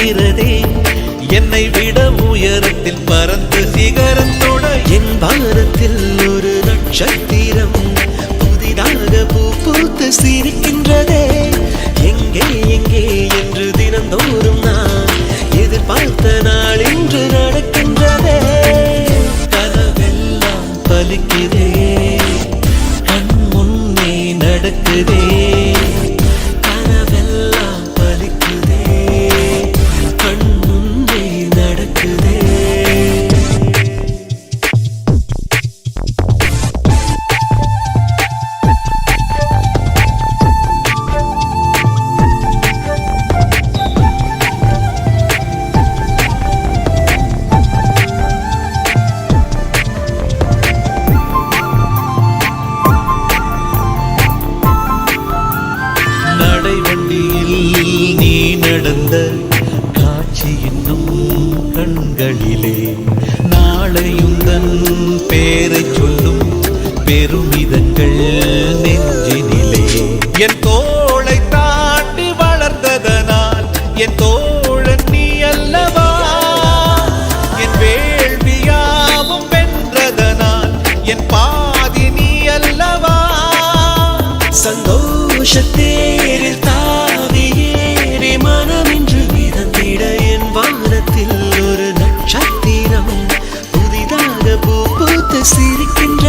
இருக்கிறதே என்னை விட உயரத்தில் பறந்து சிகரத்தோட என் வானத்தில் ஒரு நட்சத்திரம் புதிதாக பூ பூத்து சிரிக்கின்றதே எங்கே எங்கே என்று தினந்தோறும் நான் எதிர்பார்த்த நாள் இன்று நடக்கின்றதே கனவெல்லாம் பலிக்குதே கண் முன்னே நடக்குதே நீ நடந்த காட்சி இன்னும் கண்களிலே நாளையுந்தன் பேரை சொல்லும் பெருமிதங்கள் நெஞ்சினிலே என் தோளை தாண்டி வளர்ந்ததனால் என் தோழன் நீ அல்லவா என் வேள்வியாவும் வென்றதனால் என் பாதி நீ அல்லவா சந்தோஷத்தேரில் தாவியேறி மனமின்று மிதந்திட என் வானத்தில் ஒரு நட்சத்திரம் புதிதாக பூ பூத்து சிரிக்கின்ற